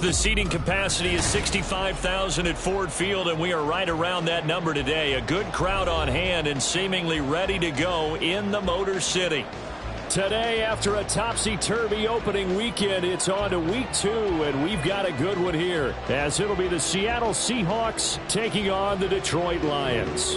The seating capacity is 65,000 at Ford Field, and we are right around that number today. A good crowd on hand and seemingly ready to go in the Motor City. Today, after a topsy-turvy opening weekend, it's on to week 2, and we've got a good one here, as it'll be the Seattle Seahawks taking on the Detroit Lions.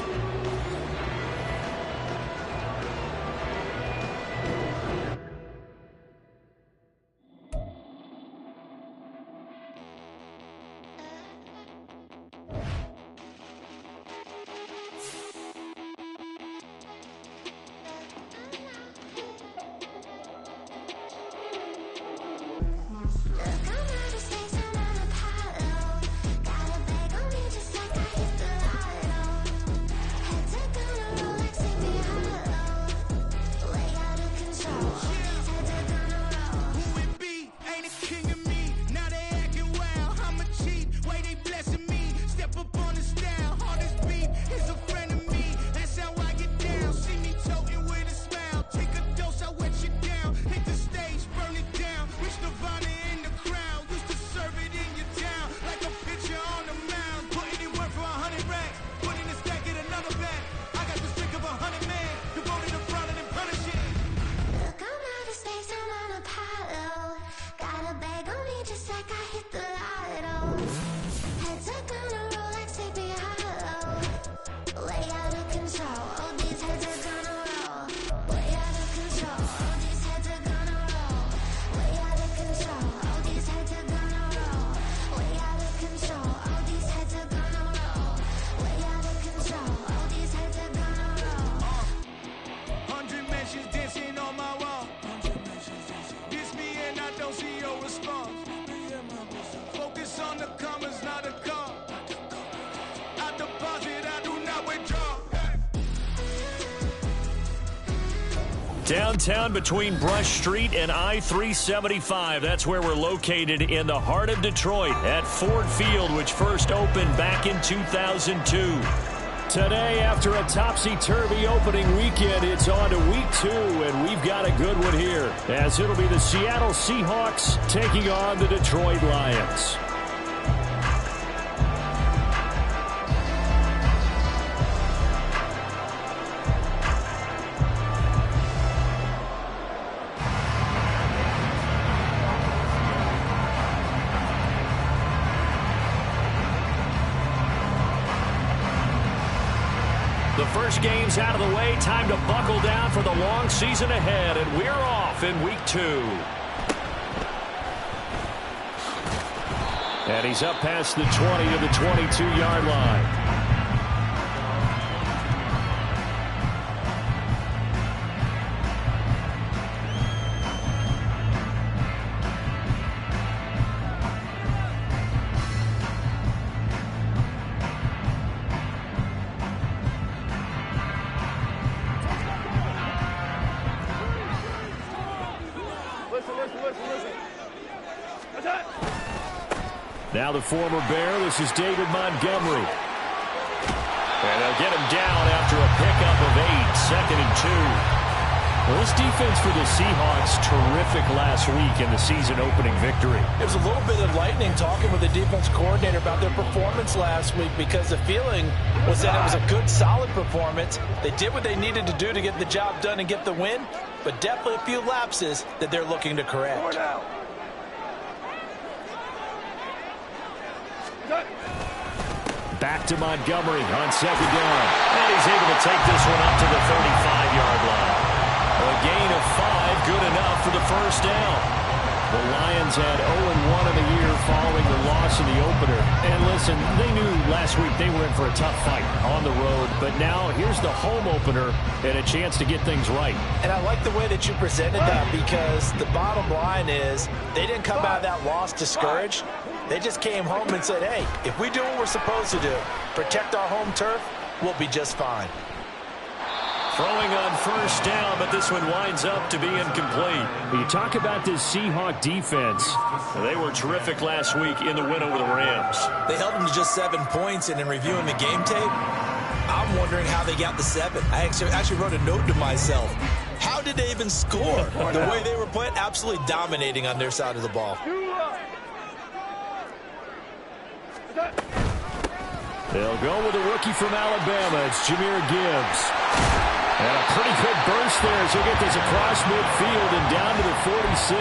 Downtown between Brush Street and I-375. That's where we're located in the heart of Detroit at Ford Field, which first opened back in 2002. Today, after a topsy-turvy opening weekend, it's on to week 2, and we've got a good one here, as it'll be the Seattle Seahawks taking on the Detroit Lions. The first game's out of the way. Time to buckle down for the long season ahead, and we're off in week 2. And he's up past the 20 to the 22-yard line. Now the former Bear, this is David Montgomery. And they'll get him down after a pickup of 8, 2nd and 2. Well, this defense for the Seahawks, terrific last week in the season-opening victory. It was a little bit enlightening talking with the defense coordinator about their performance last week, because the feeling was that it was a good, solid performance. They did what they needed to do to get the job done and get the win, but definitely a few lapses that they're looking to correct. Back to Montgomery on 2nd down. And he's able to take this one up to the 35-yard line. A gain of 5, good enough for the first down. The Lions had 0-1 in the year following the loss in the opener. And listen, they knew last week they were in for a tough fight on the road. But now here's the home opener and a chance to get things right. And I like the way that you presented that, because the bottom line is they didn't come out of that loss discouraged. They just came home and said, hey, if we do what we're supposed to do, protect our home turf, we'll be just fine. Throwing on first down, but this one winds up to be incomplete. You talk about this Seahawk defense. They were terrific last week in the win over the Rams. They held them to just 7 points, and in reviewing the game tape, I'm wondering how they got the 7. I actually wrote a note to myself. How did they even score? The way they were playing, absolutely dominating on their side of the ball. They'll go with a rookie from Alabama. It's Jahmyr Gibbs. And a pretty good burst there as he'll get this across midfield and down to the 46.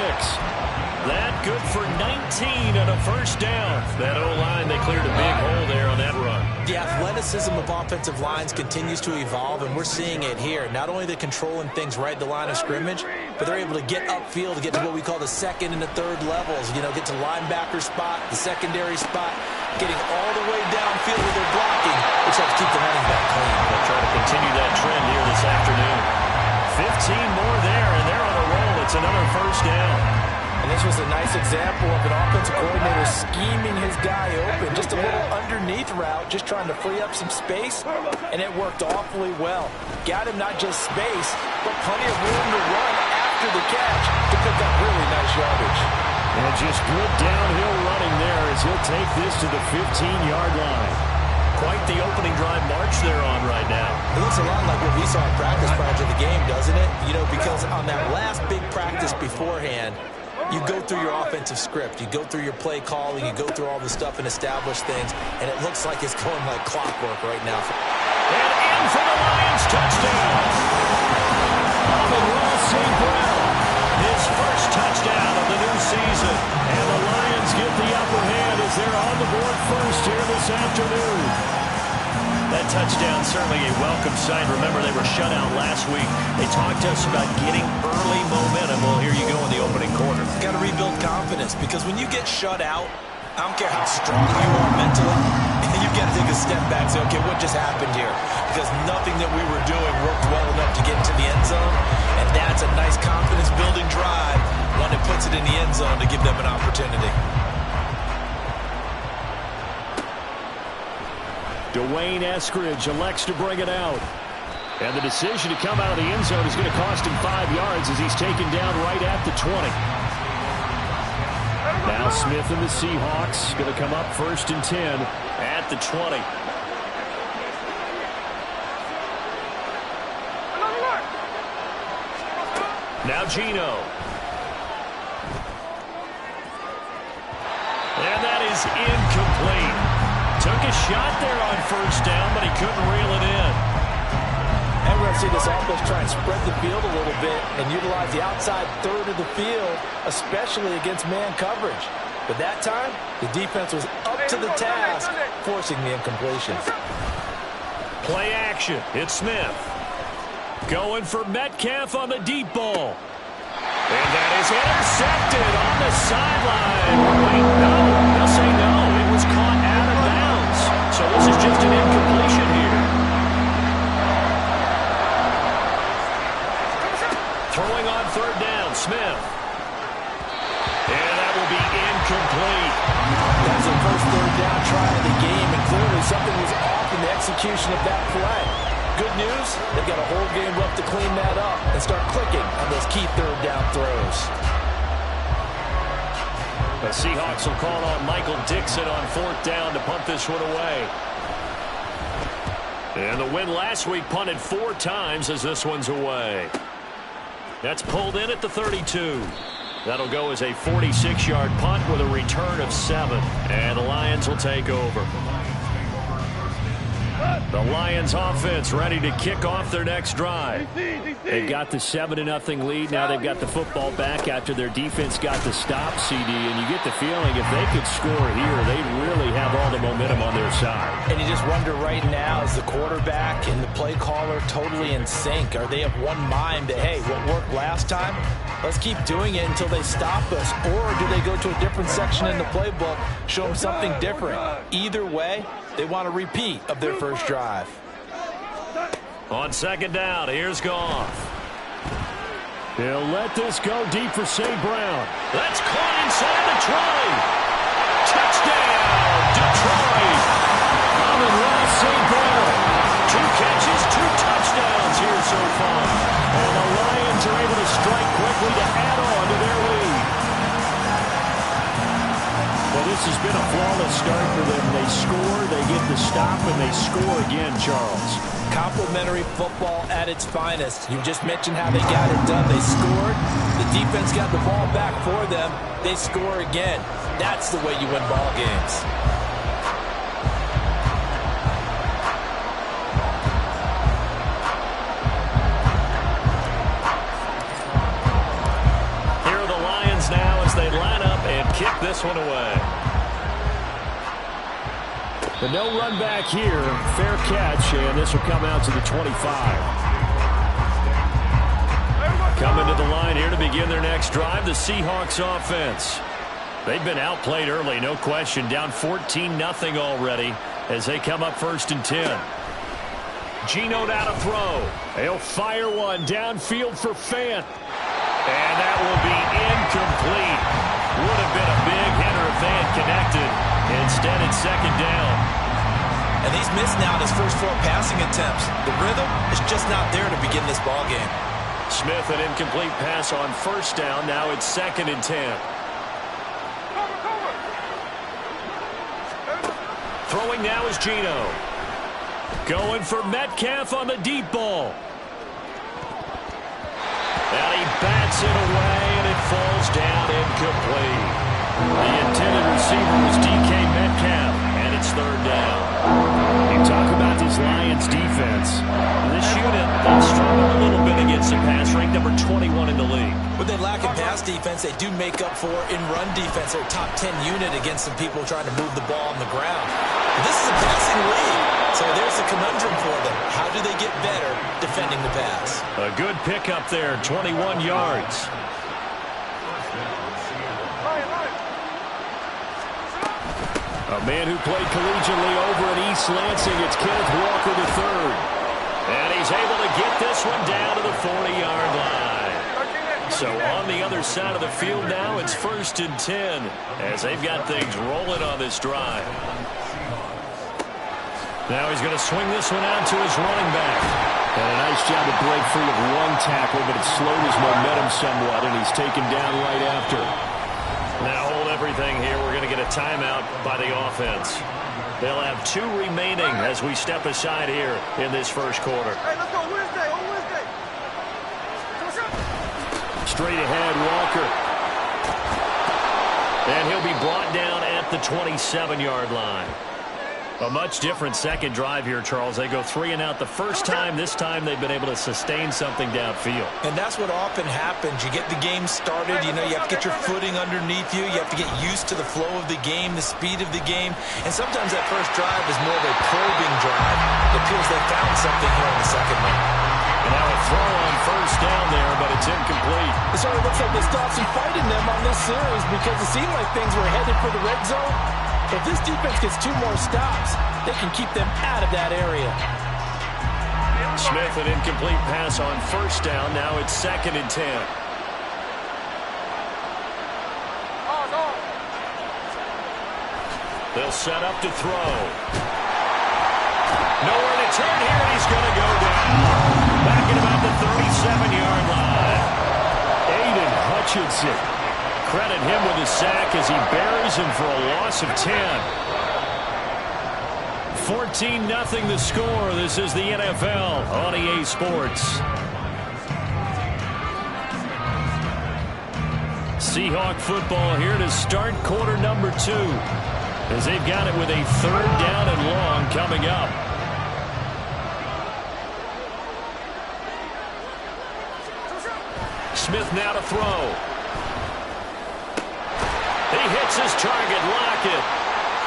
That good for 19 and a first down. That O-line, they cleared a big hole there on that run. The athleticism of offensive lines continues to evolve, and we're seeing it here. Not only they're controlling things right at the line of scrimmage, but they're able to get upfield to get to what we call the second and the third levels. You know, get to linebacker spot, the secondary spot, getting all the way downfield where they're blocking, which helps keep the running back clean. They'll try to continue that trend here this afternoon. 15 more there, and they're on a roll. It's another first down. And this was a nice example of an offensive coordinator scheming his guy open. Just a little underneath route, just trying to free up some space, and it worked awfully well. Got him not just space, but plenty of room to run after the catch to pick up really nice yardage. And just good downhill running there as he'll take this to the 15-yard line. Quite the opening drive march they're on right now. It looks a lot like what we saw in practice prior to the game, doesn't it? You know, because on that last big practice beforehand, you go through your offensive script, you go through your play calling, you go through all the stuff and establish things, and it looks like it's going like clockwork right now. And in for the Lions, touchdown! Amon-Ra St. Brown, his first touchdown of the new season, and the Lions get the upper hand as they're on the board first here this afternoon. That touchdown certainly a welcome sight. Remember, they were shut out last week. They talked to us about getting early momentum. Well, here you go in the opening quarter. Got to rebuild confidence, because when you get shut out, I don't care how strong you are mentally, you've got to take a step back and say, okay, what just happened here? Because nothing that we were doing worked well enough to get into the end zone, and that's a nice confidence-building drive, one that puts it in the end zone to give them an opportunity. Dwayne Eskridge elects to bring it out. And the decision to come out of the end zone is going to cost him 5 yards as he's taken down right at the 20. Now Smith and the Seahawks going to come up 1st and 10 at the 20. Now Geno. And that is incomplete. Took a shot there on 1st down, but he couldn't reel it in. And we're going to see this offense try and spread the field a little bit and utilize the outside third of the field, especially against man coverage. But that time, the defense was up to the task, forcing the incompletion. Play action. It's Smith. Going for Metcalf on the deep ball. And that is intercepted on the sideline. Wait, no. They'll say no. It was caught out of bounds. So this is just an incompletion here. Throwing on 3rd down, Smith. And that will be incomplete. That's the first 3rd down try of the game, and clearly something was off in the execution of that play. Good news, they've got a whole game left to clean that up and start clicking on those key 3rd down throws. The Seahawks will call on Michael Dixon on 4th down to punt this one away. And the win last week punted 4 times as this one's away. That's pulled in at the 32. That'll go as a 46-yard punt with a return of 7. And the Lions will take over. The Lions offense ready to kick off their next drive. They've got the 7-0 lead. Now they've got the football back after their defense got the stop, CD. And you get the feeling if they could score here, they'd really have all the momentum on their side. And you just wonder right now, is the quarterback and the play caller totally in sync? Are they of one mind that, hey, what worked last time, let's keep doing it until they stop us? Or do they go to a different section in the playbook, show them something different? Either way, they want a repeat of their first drive. On 2nd down, here's Goff. He'll let this go deep for St. Brown. That's caught inside the 20. Touchdown, Detroit. Amon-Ra St. Brown. 2 catches, 2 touchdowns here so far. And the Lions are able to strike quickly to add on to their lead. Well, this has been a flawless start for them. They score, they get the stop, and they score again, Charles. Complimentary football at its finest. You just mentioned how they got it done. They scored. The defense got the ball back for them. They score again. That's the way you win ball games. this one away. The no run back here. Fair catch, and this will come out to the 25. Coming to the line here to begin their next drive, the Seahawks offense. They've been outplayed early, no question. Down 14-0 already as they come up 1st and 10. Geno now to throw. He'll fire one downfield for Fant. And that will be incomplete. Would have been a big hitter if Fant connected. Instead, it's 2nd down. And he's missed now his first 4 passing attempts. The rhythm is just not there to begin this ball game. Smith, an incomplete pass on 1st down. Now it's 2nd and 10. Throwing now is Geno. Going for Metcalf on the deep ball. And he bats it away, and it falls down incomplete. The intended receiver was DK Metcalf, and it's 3rd down. You talk about this Lions defense. This unit, they've struggled a little bit against the pass, ranked number 21 in the league. When they lack in pass defense, they do make up for in run defense. They're a top 10 unit against some people trying to move the ball on the ground. But this is a passing league, so there's a conundrum for them. How do they get better defending the pass? A good pickup there, 21 yards. A man who played collegiately over at East Lansing, it's Kenneth Walker III. And he's able to get this one down to the 40-yard line. So on the other side of the field now, it's 1st and 10 as they've got things rolling on this drive. Now he's going to swing this one out to his running back. And a nice job to break free of one tackle, but it slowed his momentum somewhat, and he's taken down right after. Now hold everything here. We're going to get a timeout by the offense. They'll have 2 remaining as we step aside here in this first quarter. Hey, let's go Wednesday. On Wednesday. Straight ahead, Walker. And he'll be brought down at the 27-yard line. A much different second drive here, Charles. They go 3 and out the first time. This time they've been able to sustain something downfield. And that's what often happens. You get the game started. You know, you have to get your footing underneath you. You have to get used to the flow of the game, the speed of the game. And sometimes that first drive is more of a probing drive. It appears they found something here in the second one. And now a throw on 1st down there, but it's incomplete. It sort of looks like they stopped some fight in them on this series because it seemed like things were headed for the red zone. If this defense gets 2 more stops, they can keep them out of that area. Smith, an incomplete pass on 1st down. Now it's 2nd and 10. They'll set up to throw. Nowhere to turn here, and he's going to go down. Back at about the 37-yard line. Aiden Hutchinson. Credit him with a sack as he buries him for a loss of 10. 14-0 the score. This is the NFL on EA Sports. Seahawk football here to start quarter number 2 as they've got it with a 3rd down and long coming up. Smith now to throw. He hits his target, Lockett.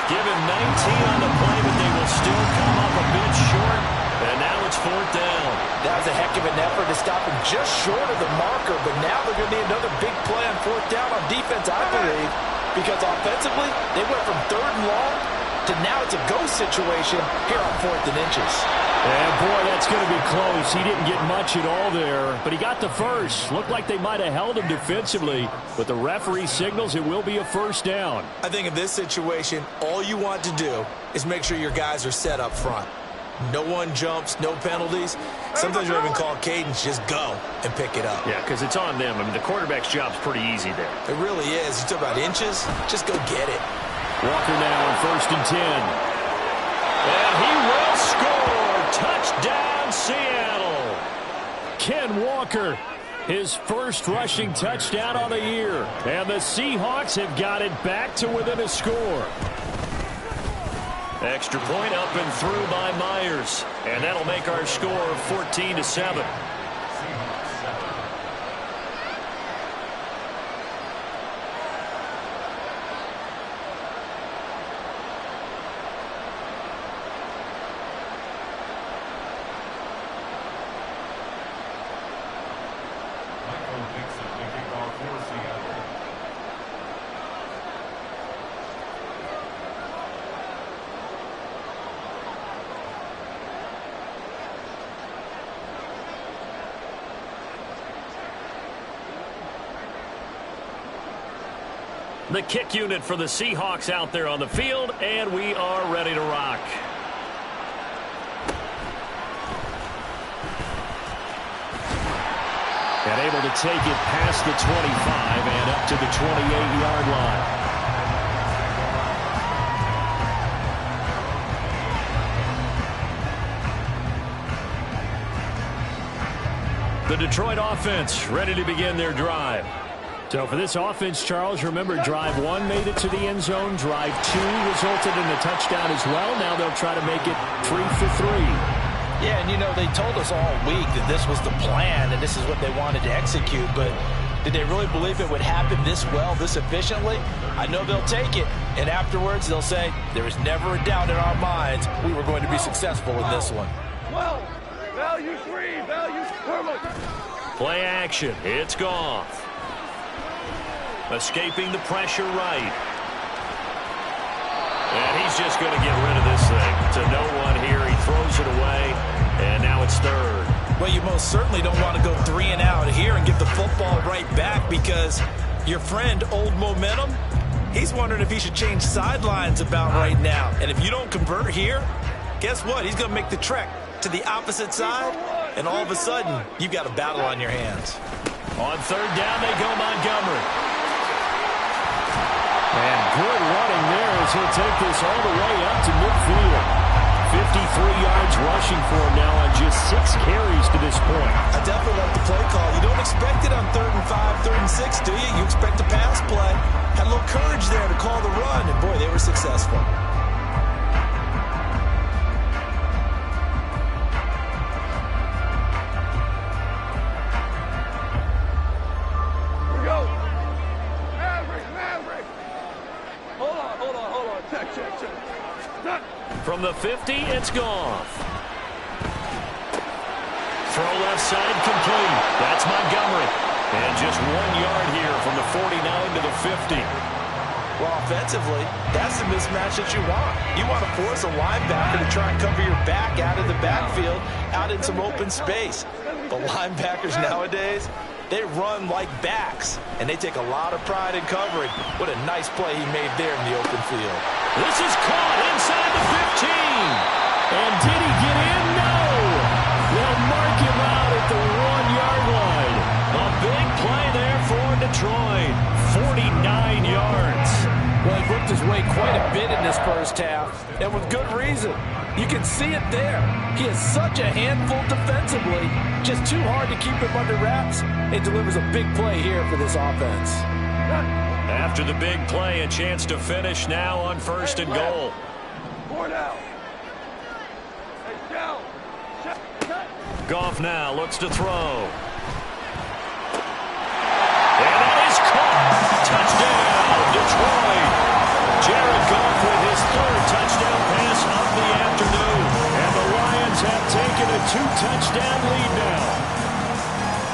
Give him 19 on the play, but they will still come up a bit short. And now it's 4th down. That was a heck of an effort to stop him just short of the marker, but now they're going to need another big play on 4th down on defense, I believe, because offensively, they went from 3rd and long to now it's a go situation here on 4th and inches. And boy, that's going to be close. He didn't get much at all there, but he got the first. Looked like they might have held him defensively, but the referee signals it will be a 1st down. I think in this situation, all you want to do is make sure your guys are set up front. No one jumps, no penalties. Sometimes you're even called cadence, just go and pick it up. Yeah, because it's on them. I mean, the quarterback's job's pretty easy there. It really is. You talk about inches, just go get it. Walker now on 1st and 10. And he will score. Touchdown, Seattle. Ken Walker, his first rushing touchdown on the year. And the Seahawks have got it back to within a score. Extra point up and through by Myers. And that'll make our score 14-7. The kick unit for the Seahawks out there on the field, and we are ready to rock. And able to take it past the 25 and up to the 28-yard line. The Detroit offense ready to begin their drive. So for this offense, Charles, remember drive 1 made it to the end zone. Drive 2 resulted in a touchdown as well. Now they'll try to make it 3 for 3. Yeah, and you know, they told us all week that this was the plan and this is what they wanted to execute. But did they really believe it would happen this well, this efficiently? I know they'll take it. And afterwards, they'll say, there was never a doubt in our minds we were going to be successful in this one. 12, value 3, value perfect. Play action. It's Goff. Escaping the pressure right. And he's just going to get rid of this thing to no one here. He throws it away, and now it's third. Well, you most certainly don't want to go 3 and out here and give the football right back because your friend, Old Momentum, he's wondering if he should change sidelines about right now. And if you don't convert here, guess what? He's going to make the trek to the opposite side, and all of a sudden, you've got a battle on your hands. On third down, they go Montgomery. And good running there as he'll take this all the way up to midfield. 53 yards rushing for him now on just 6 carries to this point. I definitely like the play call. You don't expect it on 3rd and 5, 3rd and 6, do you? You expect a pass play. Had a little courage there to call the run, and boy, they were successful. From the 50, it's Goff. Throw left side complete. That's Montgomery. And just 1 yard here from the 49 to the 50. Well, offensively, that's the mismatch that you want. You want to force a linebacker to try and cover your back out of the backfield, out in some open space. The linebackers nowadays, they run like backs, and they take a lot of pride in covering. What a nice play he made there in the open field. This is caught inside the 15. And did he get in? No. They'll mark him out at the 1-yard line. A big play there for Detroit. 49 yards. Well, he worked his way quite a bit in this first half, and with good reason. You can see it there. He is such a handful defensively. Just too hard to keep him under wraps. It delivers a big play here for this offense. After the big play, a chance to finish now on 1st and goal. 4 down. Down. Goff now looks to throw. And that is caught. Touchdown, Detroit. Jared Goff with his 3rd touchdown pass of the afternoon. And the Lions have taken a 2-touchdown lead now.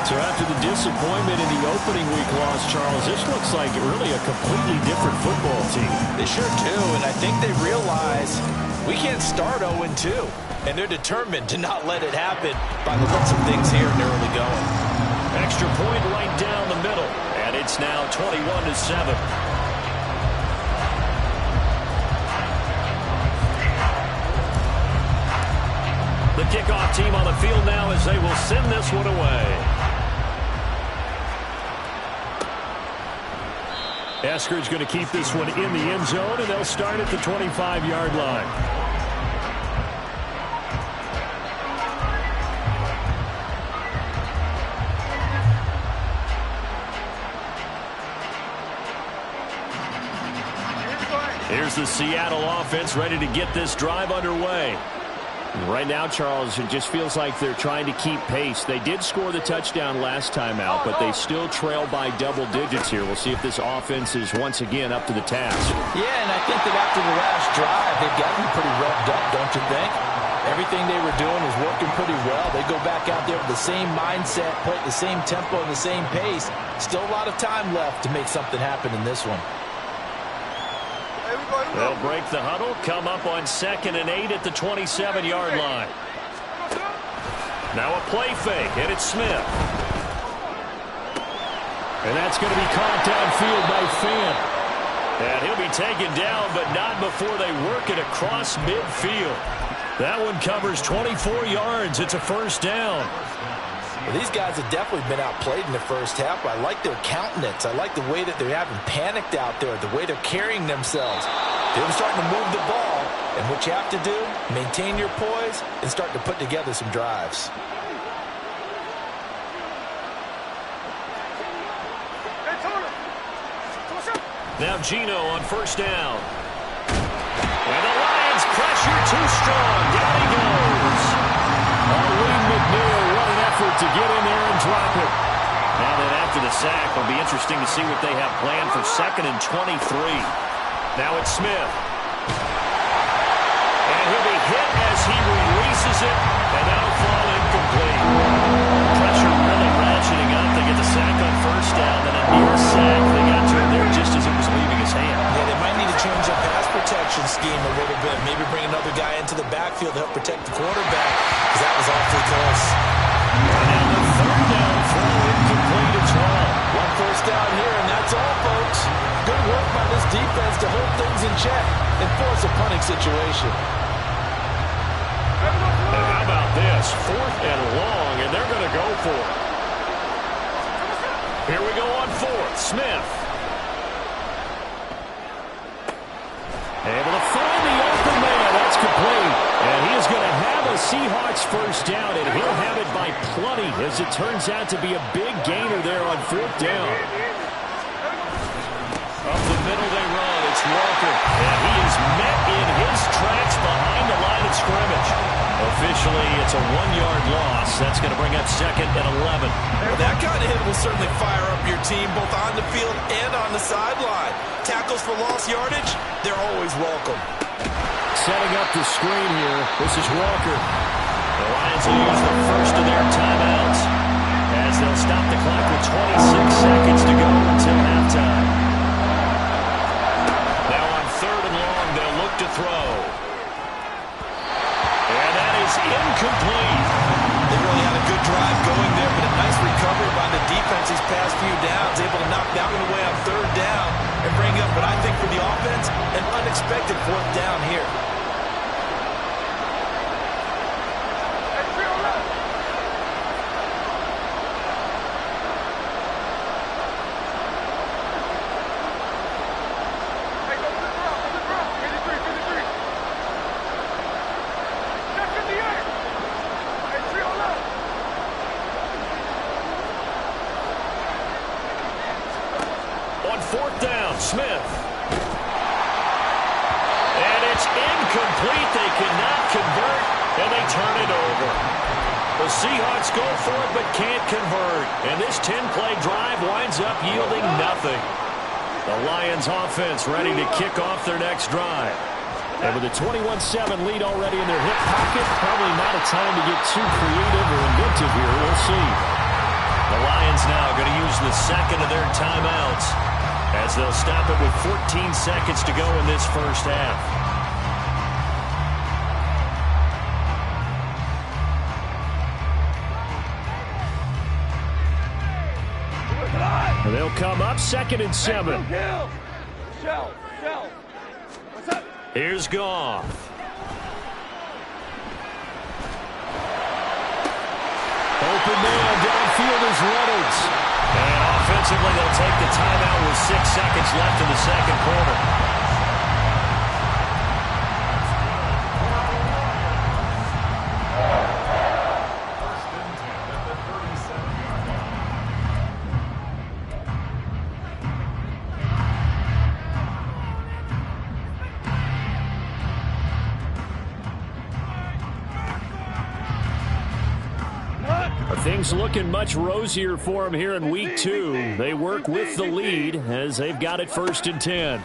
So after the disappointment in the opening week loss, Charles, this looks like really a completely different football team. They sure do, and I think they realize we can't start 0-2. And they're determined to not let it happen by the looks of things here in the early going. Extra point right down the middle, and it's now 21-7. The kickoff team on the field now as they will send this one away. Eskridge going to keep this one in the end zone, and they'll start at the 25-yard line. Here's the Seattle offense ready to get this drive underway. Right now, Charles, it just feels like they're trying to keep pace. They did score the touchdown last time out, but they still trail by double digits here. We'll see if this offense is once again up to the task. Yeah, and I think that after the last drive, they've gotten pretty revved up, don't you think? Everything they were doing was working pretty well. They go back out there with the same mindset, play at the same tempo and the same pace. Still a lot of time left to make something happen in this one. They'll break the huddle, come up on 2nd and 8 at the 27-yard line. Now a play fake, and it's Smith. And that's going to be caught downfield by Fant. And he'll be taken down, but not before they work it across midfield. That one covers 24 yards. It's a first down. Well, these guys have definitely been outplayed in the first half, but I like their countenance. I like the way that they haven't panicked out there, the way they're carrying themselves. They're starting to move the ball, and what you have to do, maintain your poise and start to put together some drives. Now Geno on first down. And the Lions pressure too strong. Down he goes. Wayne McNeil, what an effort to get in there and drop it. Now then after the sack, it'll be interesting to see what they have planned for 2nd and 23. Now it's Smith. And he'll be hit as he releases it, and that'll fall incomplete. Pressure really ratcheting up. They get the sack on first down, and a near sack. They got to him there just as it was leaving his hand. Yeah, they might need to change their pass protection scheme a little bit. Maybe bring another guy into the backfield to help protect the quarterback, because that was awfully close. And now the 3rd down throw incomplete as well. One first down here, and that's all, folks. Good work by this defense to hold things in check and force a punting situation. And how about this? 4th and long, and they're going to go for it. Here we go on 4th. Smith. Able to find the open man. That's complete. And he is going to have a Seahawks first down, and he'll have it by plenty as it turns out to be a big gainer there on 4th down. Up the middle they run. It's Walker. And he is met in his tracks behind the line of scrimmage. Officially, it's a 1-yard loss. That's going to bring up 2nd and 11. Well, that kind of hit will certainly fire up your team both on the field and on the sideline. Tackles for lost yardage, they're always welcome. Setting up the screen here. This is Walker. The Lions will use the first of their timeouts as they'll stop the clock with 26 seconds to go until halftime. Now on 3rd and long, they'll look to throw. And that is incomplete. They really had a good drive going there, but a nice recovery by the defense these past few downs, able to knock that one away on 3rd down and bring up what I think for the offense, an unexpected 4th down here. On 4th down, Smith. And it's incomplete. They cannot convert, and they turn it over. The Seahawks go for it but can't convert. And this 10-play drive winds up yielding nothing. The Lions offense ready to kick off their next drive. And with a 21-7 lead already in their hip pocket, probably not a time to get too creative or inventive here. We'll see. The Lions now going to use the 2nd of their timeouts as they'll stop it with 14 seconds to go in this first half. And they'll come up 2nd and 7. Shell. What's up? Here's Goff. Open man downfield is Reynolds. And offensively, they'll take the timeout with 6 seconds left in the 2nd quarter. Things looking much rosier for them here in week 2. They work with the lead as they've got it 1st and 10.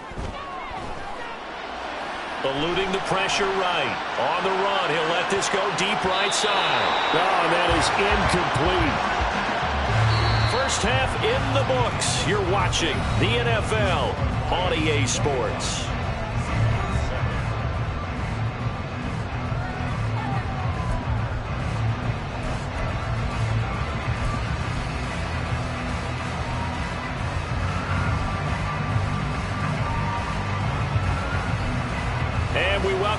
Eluding the pressure right. On the run, he'll let this go deep right side. Oh, that is incomplete. First half in the books. You're watching the NFL on EA Sports.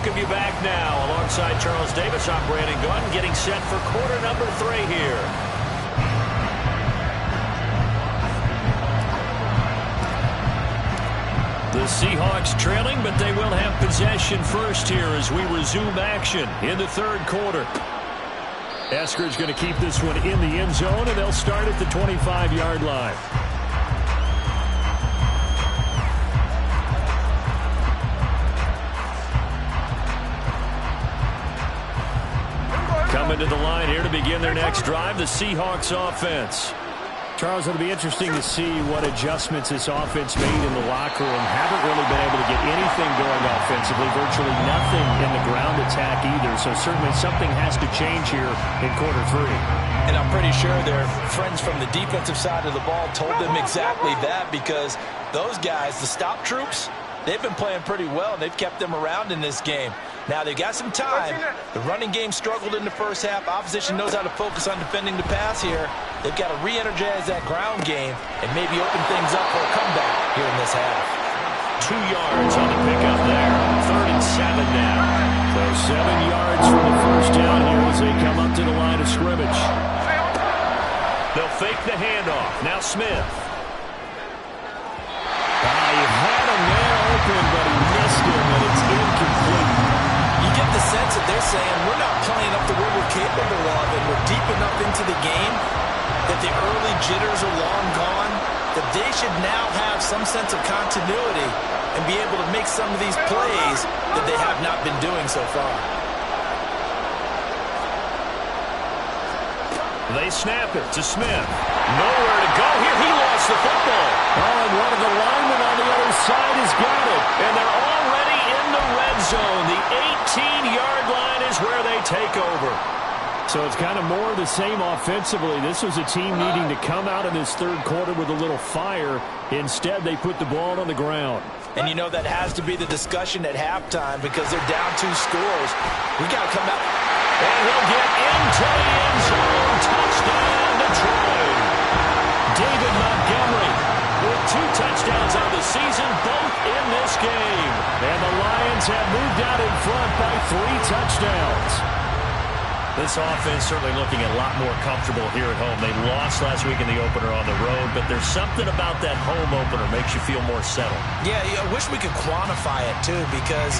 welcome you back now. Alongside Charles Davis, I'm Brandon Gaudin, getting set for quarter number 3 here. The Seahawks trailing, but they will have possession first here as we resume action in the third quarter. Eskridge going to keep this one in the end zone, and they'll start at the 25-yard line. Coming to the line here to begin their next drive, the Seahawks offense. Charles, it'll be interesting to see what adjustments this offense made in the locker room. Haven't really been able to get anything going offensively, virtually nothing in the ground attack either. So certainly something has to change here in quarter 3. And I'm pretty sure their friends from the defensive side of the ball told them exactly that, because those guys, the stop troops, they've been playing pretty well. They've kept them around in this game. Now, they've got some time. The running game struggled in the first half. Opposition knows how to focus on defending the pass here. They've got to re-energize that ground game and maybe open things up for a comeback here in this half. 2 yards on the pickup there. 3rd and 7 now. So 7 yards from the first down here as they come up to the line of scrimmage. They'll fake the handoff. Now Smith. He had a man open, but he missed him, and it's incomplete. You get the sense that they're saying we're not playing up to what we're capable of, and we're deep enough into the game that the early jitters are long gone, that they should now have some sense of continuity and be able to make some of these plays that they have not been doing so far. They snap it to Smith. Nowhere to go here. He lost the football. Oh, and one of the linemen on the other side has got it. And they're already in the red zone. The 18-yard line is where they take over. So it's kind of more of the same offensively. This was a team needing to come out in this third quarter with a little fire. Instead, they put the ball on the ground. And you know that has to be the discussion at halftime because they're down 2 scores. We got to come out. And he'll get into the end zone. Touchdown, Detroit. David Montgomery with 2 touchdowns on the season, both in this game. And the Lions have moved out in front by 3 touchdowns. This offense certainly looking a lot more comfortable here at home. They lost last week in the opener on the road, but there's something about that home opener makes you feel more settled. Yeah, I wish we could quantify it, too, because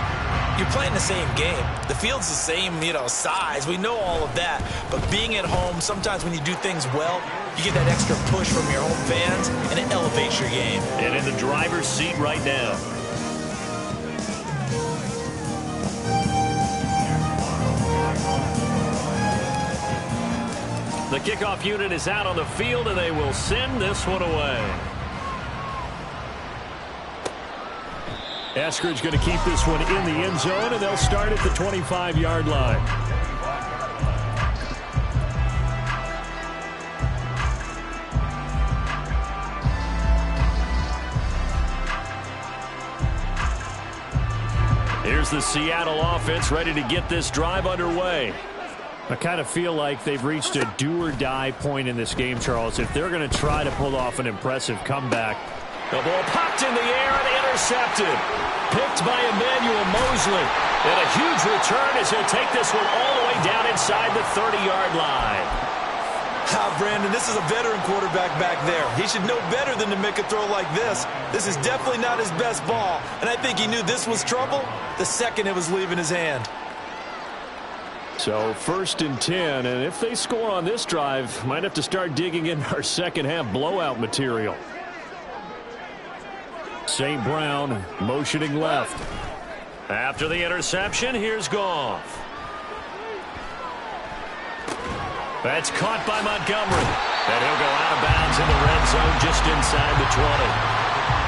you're playing the same game. The field's the same, size. We know all of that. But being at home, sometimes when you do things well, you get that extra push from your home fans, and it elevates your game. And in the driver's seat right now. The kickoff unit is out on the field, and they will send this one away. Eskridge going to keep this one in the end zone, and they'll start at the 25-yard line. Here's the Seattle offense ready to get this drive underway. I kind of feel like they've reached a do-or-die point in this game, Charles. If they're going to try to pull off an impressive comeback. The ball popped in the air and intercepted. Picked by Emmanuel Mosley. And a huge return as he'll take this one all the way down inside the 30-yard line. Brandon, this is a veteran quarterback back there. He should know better than to make a throw like this. This is definitely not his best ball. And I think he knew this was trouble the second it was leaving his hand. So 1st and 10, and if they score on this drive, might have to start digging in our second half blowout material. St. Brown motioning left. After the interception, here's Goff. That's caught by Montgomery. And he'll go out of bounds in the red zone just inside the 20.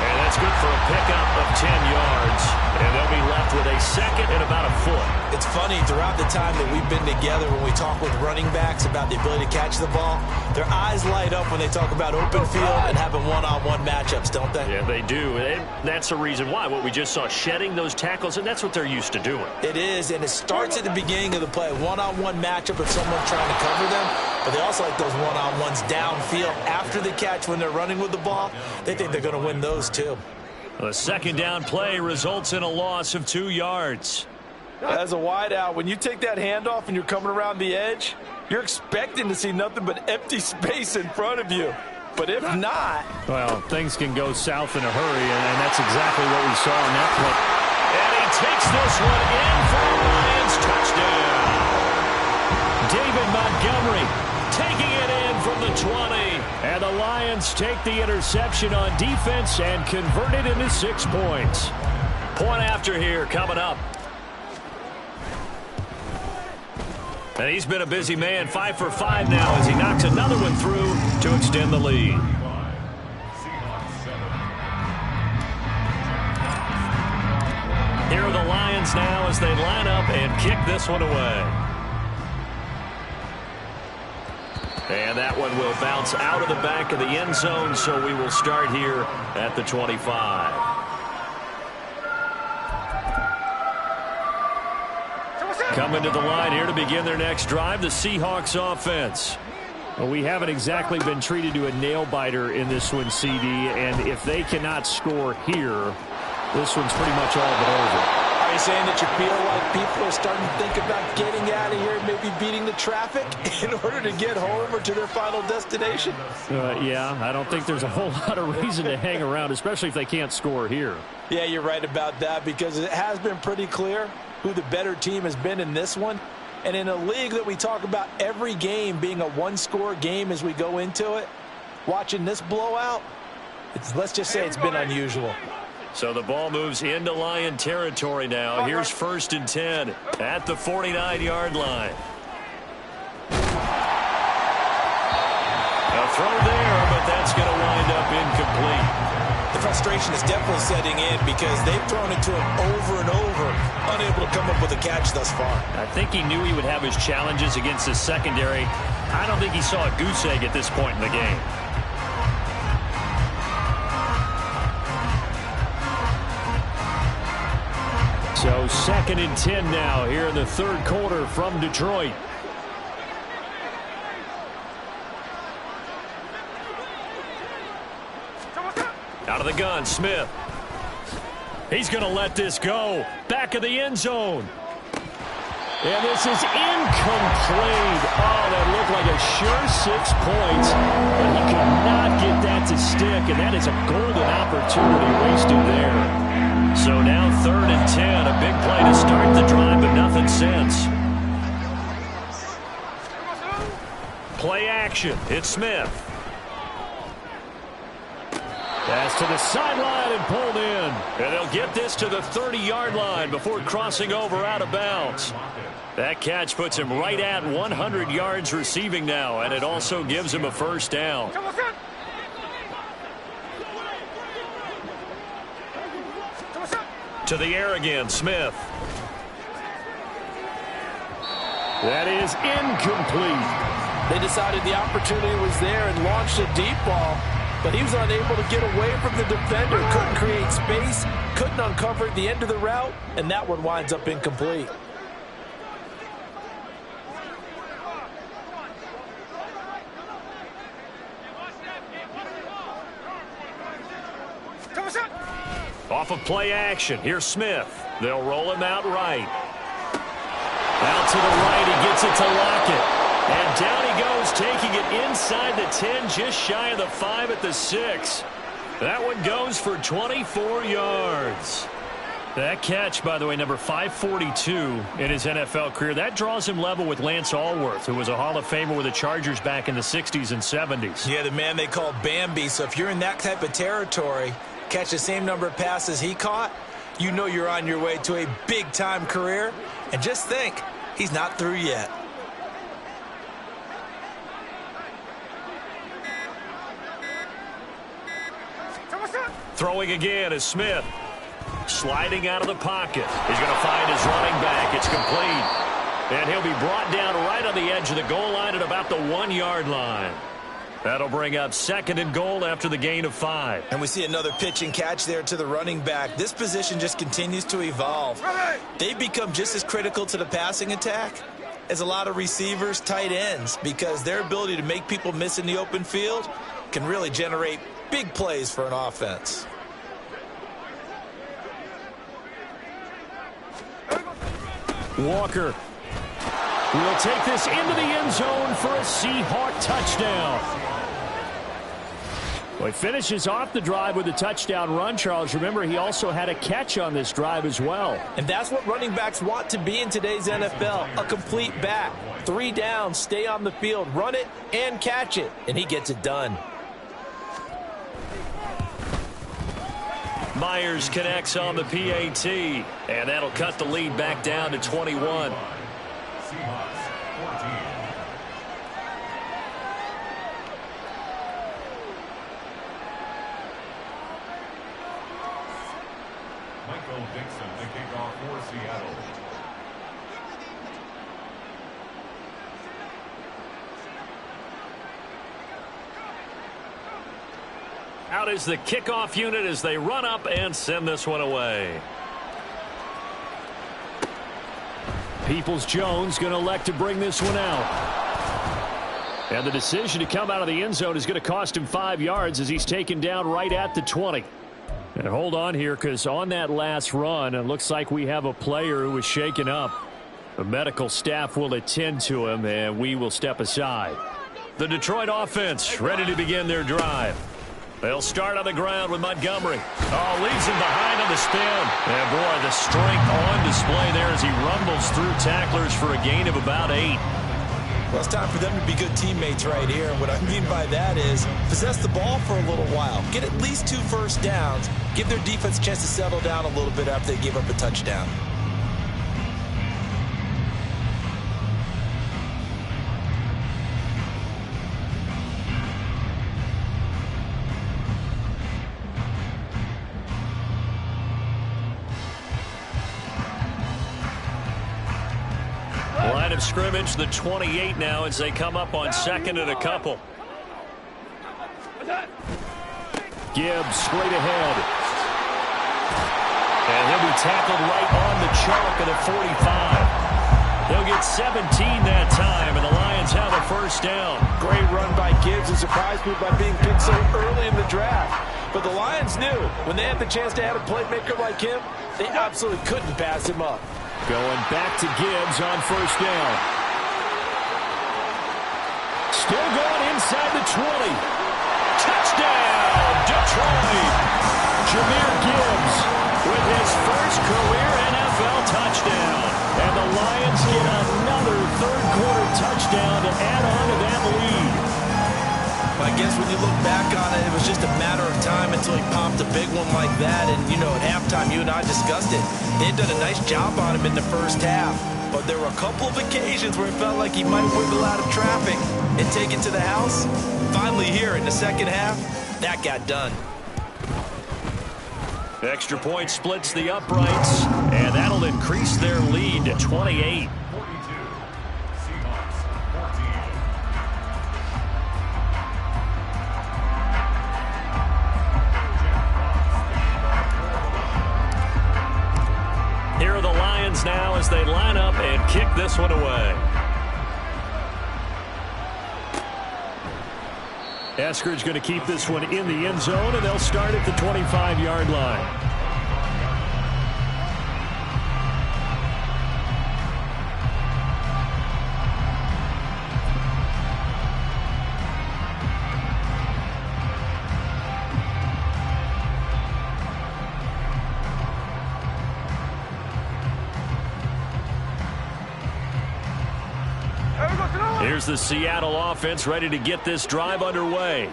And that's good for a pickup of 10 yards. And they'll be left with a second and about a foot. It's funny, throughout the time that we've been together, when we talk with running backs about the ability to catch the ball, their eyes light up when they talk about open field and having one-on-one matchups, don't they? Yeah, they do. And that's the reason why. What we just saw, shedding those tackles, and that's what they're used to doing. It is, and it starts at the beginning of the play. One-on-one matchup with someone trying to cover them, but they also like those one-on-ones downfield after the catch when they're running with the ball. They think they're going to win those too. The second down play results in a loss of 2 yards. As a wideout, when you take that handoff and you're coming around the edge, you're expecting to see nothing but empty space in front of you. But if not... Well, things can go south in a hurry, and that's exactly what we saw in that play. And he takes this one in for a Lions touchdown. David Montgomery taking it in from the 20. And the Lions take the interception on defense and convert it into 6 points. Point after here coming up. And he's been a busy man, 5 for 5 now as he knocks another one through to extend the lead. Here are the Lions now as they line up and kick this one away. And that one will bounce out of the back of the end zone, so we will start here at the 25. Coming to the line here to begin their next drive, the Seahawks offense. Well, we haven't exactly been treated to a nail-biter in this one, CD, and if they cannot score here, this one's pretty much all but over. Are you saying that you feel like people are starting to think about getting out of here and maybe beating the traffic in order to get home or to their final destination? Yeah, I don't think there's a whole lot of reason to hang around, especially if they can't score here. Yeah, you're right about that because it has been pretty clear who the better team has been in this one. And in a league that we talk about every game being a one-score game as we go into it, watching this blowout, let's just say it's been unusual. So the ball moves into Lion territory now. Here's 1st and 10 at the 49-yard line. A throw there, but that's going to wind up incomplete. The frustration is definitely setting in because they've thrown it to him over and over, unable to come up with a catch thus far. I think he knew he would have his challenges against his secondary. I don't think he saw a goose egg at this point in the game. So 2nd and 10 now here in the 3rd quarter from Detroit. Out of the gun, Smith. He's going to let this go. Back of the end zone. And this is incomplete. Oh, that looked like a sure 6 points. But he could not get that to stick. And that is a golden opportunity wasted there. So now 3rd and 10. A big play to start the drive, but nothing since. Play action. It's Smith. Pass to the sideline and pulled in. And they'll get this to the 30-yard line before crossing over out of bounds. That catch puts him right at 100 yards receiving now, and it also gives him a 1st down. To the air again, Smith. That is incomplete. They decided the opportunity was there and launched a deep ball. But he was unable to get away from the defender, couldn't create space, couldn't uncover the end of the route, and that one winds up incomplete. Off of play action, here's Smith. They'll roll him out right. Out to the right, he gets it to Lockett. And down he goes, taking it inside the 10, just shy of the 5 at the 6. That one goes for 24 yards. That catch, by the way, number 542 in his NFL career, that draws him level with Lance Allworth, who was a Hall of Famer with the Chargers back in the 60s and 70s. Yeah, the man they call Bambi. So if you're in that type of territory, catch the same number of passes he caught, you know you're on your way to a big-time career. And just think, he's not through yet. Throwing again is Smith. Sliding out of the pocket. He's going to find his running back. It's complete. And he'll be brought down right on the edge of the goal line at about the 1-yard line. That'll bring up 2nd and goal after the gain of 5. And we see another pitch and catch there to the running back. This position just continues to evolve. They've become just as critical to the passing attack as a lot of receivers, tight ends, because their ability to make people miss in the open field can really generate big plays for an offense. Walker will take this into the end zone for a Seahawk touchdown. Well, he finishes off the drive with a touchdown run, Charles. Remember, he also had a catch on this drive as well. And that's what running backs want to be in today's NFL, a complete back. 3 downs, stay on the field, run it, and catch it. And he gets it done. Myers connects on the PAT, and that'll cut the lead back down to 21. Michael Dixon, the kickoff for Seattle. Out is the kickoff unit as they run up and send this one away. Peoples-Jones going to elect to bring this one out. And the decision to come out of the end zone is going to cost him 5 yards as he's taken down right at the 20. And hold on here, because on that last run, it looks like we have a player who was shaken up. The medical staff will attend to him, and we will step aside. The Detroit offense ready to begin their drive. They'll start on the ground with Montgomery. Oh, leaves him behind on the spin. And boy, the strength on display there as he rumbles through tacklers for a gain of about 8. Well, it's time for them to be good teammates right here. And what I mean by that is possess the ball for a little while. Get at least 2 first downs. Give their defense a chance to settle down a little bit after they give up a touchdown. Line of scrimmage, the 28 now as they come up on second and a couple. Gibbs straight ahead. And he'll be tackled right on the chalk at the 45. They'll get 17 that time, and the Lions have a first down. Great run by Gibbs, and surprised me by being picked so early in the draft. But the Lions knew when they had the chance to add a playmaker like him, they absolutely couldn't pass him up. Going back to Gibbs on first down. Still going inside the 20. Touchdown, Detroit. Jahmyr Gibbs with his first career NFL touchdown. And the Lions get another third-quarter touchdown to add on to that lead. I guess when you look back on it, it was just a matter of time until he popped a big one like that. And, you know, at halftime, you and I discussed it. They had done a nice job on him in the first half. But there were a couple of occasions where it felt like he might wiggle out of traffic and take it to the house. Finally here in the second half, that got done. Extra point splits the uprights, and that'll increase their lead to 28. Here are the Lions now as they line up and kick this one away. Eskridge going to keep this one in the end zone, and they'll start at the 25-yard line. Here's the Seattle offense ready to get this drive underway.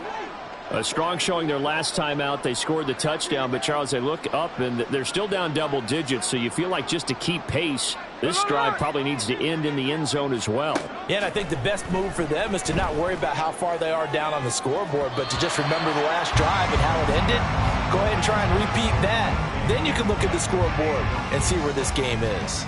A strong showing their last time out. They scored the touchdown, but, Charles, they look up, and they're still down double digits, so you feel like just to keep pace, this drive probably needs to end in the end zone as well. Yeah, and I think the best move for them is to not worry about how far they are down on the scoreboard, but to just remember the last drive and how it ended. Go ahead and try and repeat that. Then you can look at the scoreboard and see where this game is.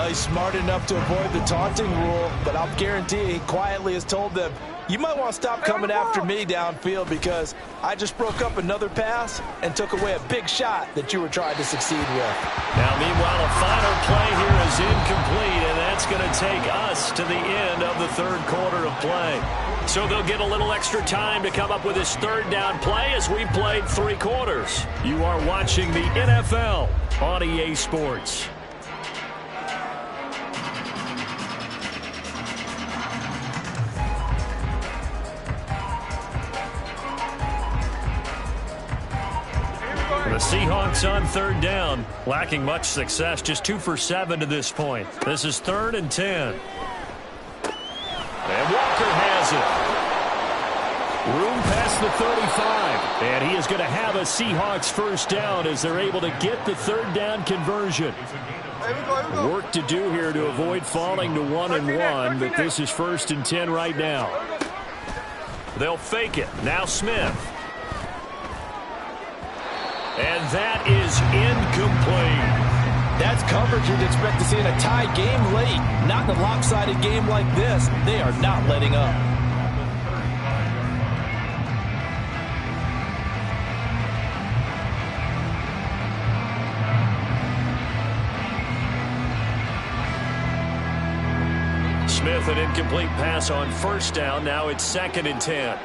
He's smart enough to avoid the taunting rule, but I'll guarantee he quietly has told them, you might want to stop coming after me downfield because I just broke up another pass and took away a big shot that you were trying to succeed with. Now, meanwhile, a final play here is incomplete, and that's going to take us to the end of the third quarter of play. So they'll get a little extra time to come up with this third down play as we played 3 quarters. You are watching the NFL on EA Sports. The Seahawks on third down, lacking much success, just 2 for 7 to this point. This is 3rd and 10. And Walker has it. Room past the 35. And he is going to have a Seahawks first down as they're able to get the third down conversion. Work to do here to avoid falling to 1-1, but this is 1st and 10 right now. They'll fake it. Now Smith. And that is incomplete. That's coverage you'd expect to see in a tie game late. Not in a lopsided game like this. They are not letting up. Smith, an incomplete pass on first down. Now it's 2nd and 10.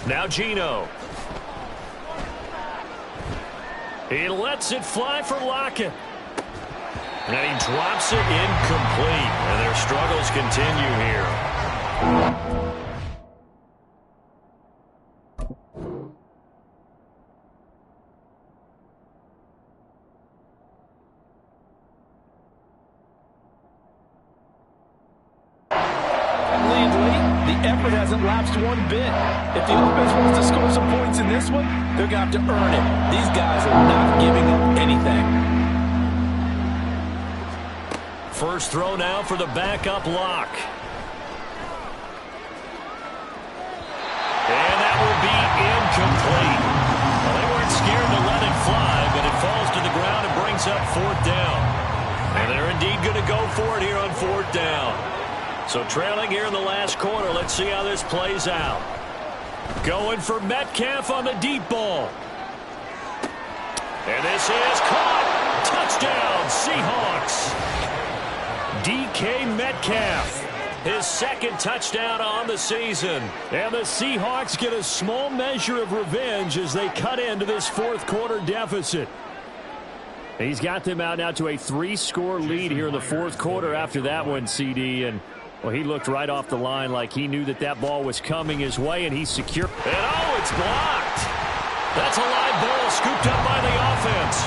Now Geno. He lets it fly for Lockett. And he drops it incomplete. And their struggles continue here. Lapsed one bit. If the offense wants to score some points in this one, they're going to have to earn it. These guys are not giving up anything. First throw now for the backup Lock. And that will be incomplete. Well, they weren't scared to let it fly, but it falls to the ground and brings up 4th down. And they're indeed going to go for it here on 4th down. So trailing here in the last quarter. Let's see how this plays out. Going for Metcalf on the deep ball. And this is caught. Touchdown, Seahawks. DK Metcalf, his 2nd touchdown on the season. And the Seahawks get a small measure of revenge as they cut into this 4th quarter deficit. He's got them out now to a 3-score lead here in the 4th quarter after that one, CD. And well, he looked right off the line like he knew that that ball was coming his way, and he's secure. And oh, it's blocked. That's a live ball scooped up by the offense.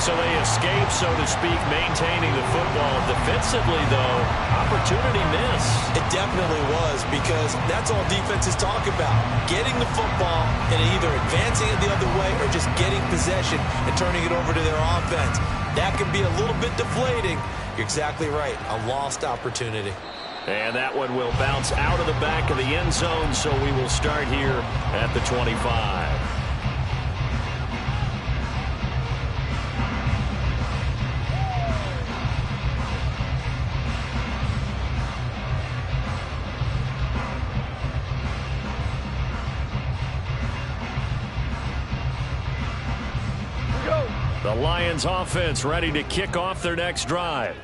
So they escape, so to speak, maintaining the football. Defensively, though, opportunity missed. It definitely was, because that's all defenses talk about. Getting the football and either advancing it the other way or just getting possession and turning it over to their offense. That can be a little bit deflating. You're exactly right. A lost opportunity. And that one will bounce out of the back of the end zone, so we will start here at the 25. The Lions offense ready to kick off their next drive.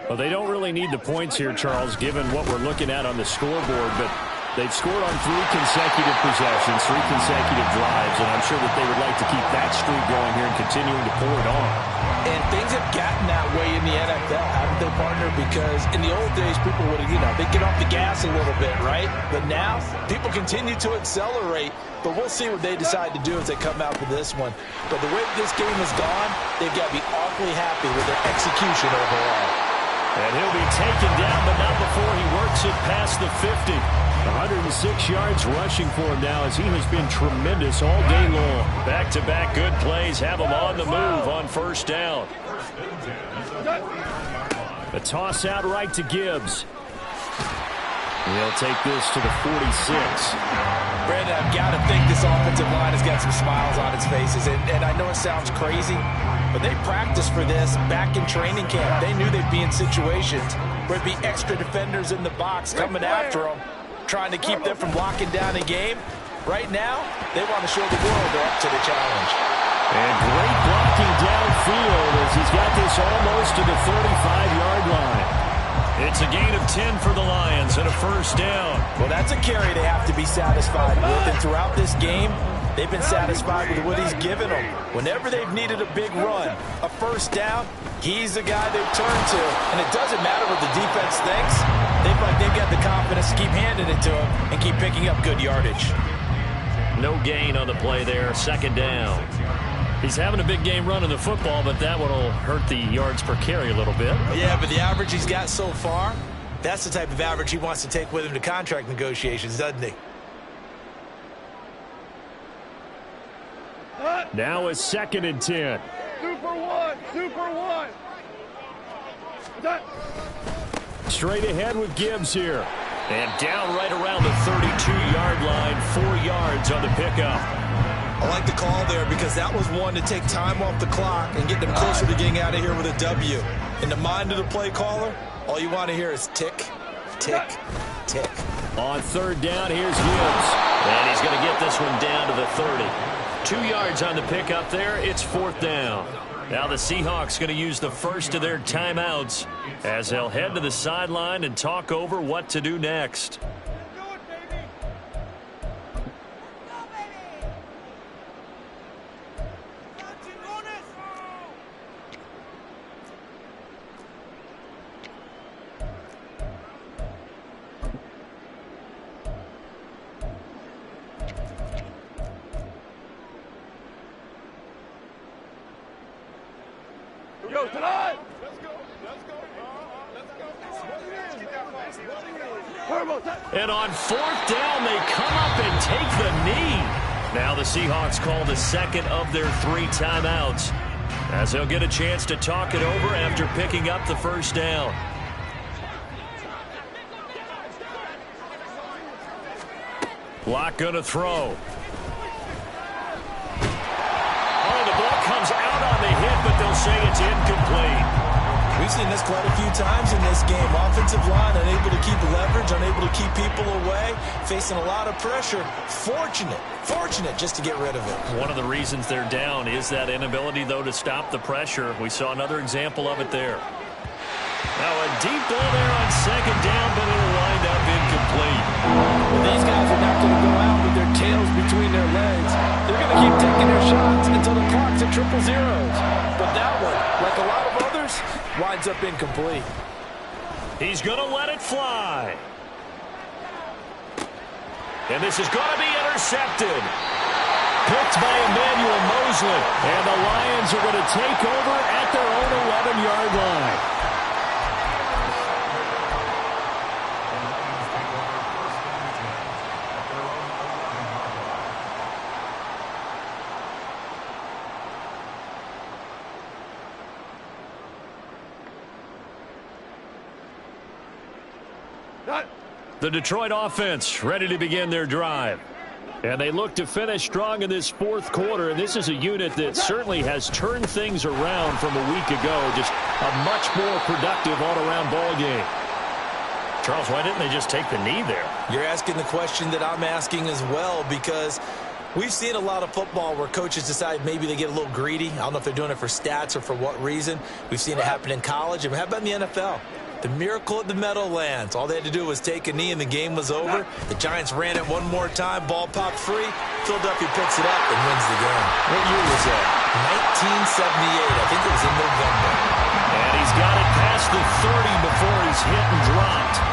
Well, they don't really need the points here, Charles, given what we're looking at on the scoreboard, but they've scored on 3 consecutive possessions, 3 consecutive drives, and I'm sure that they would like to keep that streak going here and continuing to pour it on. And things have gotten that way in the NFL, haven't they, partner? Because in the old days, people would, they'd get off the gas a little bit, right? But now, people continue to accelerate, but we'll see what they decide to do as they come out for this one. But the way this game has gone, they've got to be awfully happy with their execution overall. And he'll be taken down, but not before he works it past the 50. 106 yards rushing for him now as he has been tremendous all day long. Back-to-back good plays have him on the move on first down. A toss out right to Gibbs. He'll take this to the 46. Brandon, I've got to think this offensive line has got some smiles on its faces. And I know it sounds crazy, but they practiced for this back in training camp. They knew they'd be in situations where there'd be extra defenders in the box coming after them, trying to keep them from locking down a game. Right now, they want to show the world they're up to the challenge. And great blocking downfield as he's got this almost to the 35-yard line. It's a gain of 10 for the Lions and a first down. Well, that's a carry they have to be satisfied with. And throughout this game, They've been satisfied with what he's given them. Whenever they've needed a big run, a first down, he's the guy they've turned to. And it doesn't matter what the defense thinks. They've got the confidence to keep handing it to him and keep picking up good yardage. No gain on the play there, second down. He's having a big game running the football, but that one will hurt the yards per carry a little bit. Yeah, but the average he's got so far, that's the type of average he wants to take with him to contract negotiations, doesn't he? Now it's 2nd and 10. Super one. Straight ahead with Gibbs here. And down right around the 32-yard line, 4 yards on the pickup. I like the call there because that was one to take time off the clock and get them closer to getting out of here with a W. In the mind of the play caller, all you want to hear is tick, tick, tick. On 3rd down, here's Gibbs. And he's going to get this one down to the 30. 2 yards on the pickup there. It's 4th down. Now the Seahawks going to use the first of their timeouts as they'll head to the sideline and talk over what to do next. Yo, tonight! And on 4th down, they come up and take the knee. Now the Seahawks call the second of their 3 timeouts as they'll get a chance to talk it over after picking up the first down. Block going to throw. Oh, the ball comes out on the hit, but they'll say it's incomplete. We've seen this quite a few times in this game. Offensive line unable to keep leverage, unable to keep people away, facing a lot of pressure. Fortunate just to get rid of it. One of the reasons they're down is that inability, though, to stop the pressure. We saw another example of it there. Now a deep ball there on 2nd down, but it'll wind up incomplete. Well, these guys are not going to go out with their tails between their legs. They're going to keep taking their shots until the clock's at 000. But that one, like a lot of others, winds up incomplete. He's going to let it fly. And this is going to be intercepted. Picked by Emmanuel Mosley. And the Lions are going to take over at their own 11-yard line. The Detroit offense ready to begin their drive. And they look to finish strong in this 4th quarter. And this is a unit that certainly has turned things around from a week ago. Just a much more productive all-around ball game. Charles, why didn't they just take the knee there? You're asking the question that I'm asking as well, because we've seen a lot of football where coaches decide maybe they get a little greedy. I don't know if they're doing it for stats or for what reason. We've seen it happen in college. And how about in the NFL? The miracle at the Meadowlands. All they had to do was take a knee and the game was over. The Giants ran it one more time. Ball popped free. Philadelphia picks it up and wins the game. What year was that? 1978. I think it was in November. And he's got it past the 30 before he's hit and dropped.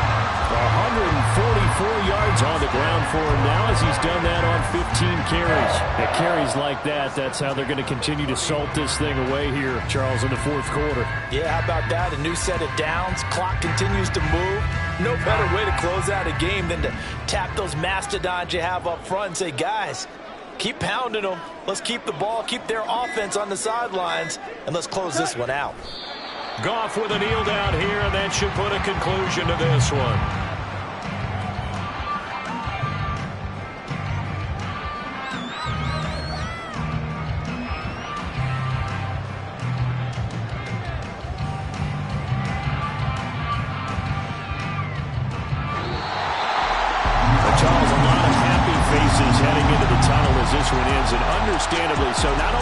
144 yards on the ground for him now as he's done that on 15 carries. At carries like that, that's how they're going to continue to salt this thing away here, Charles, in the 4th quarter. Yeah, how about that? A new set of downs. Clock continues to move. No better way to close out a game than to tap those mastodons you have up front and say, guys, keep pounding them. Let's keep the ball, keep their offense on the sidelines, and let's close this one out. Goff with a kneel down here, and that should put a conclusion to this one. Charles, a lot of happy faces heading into the tunnel as this one ends, and understandably so. Not only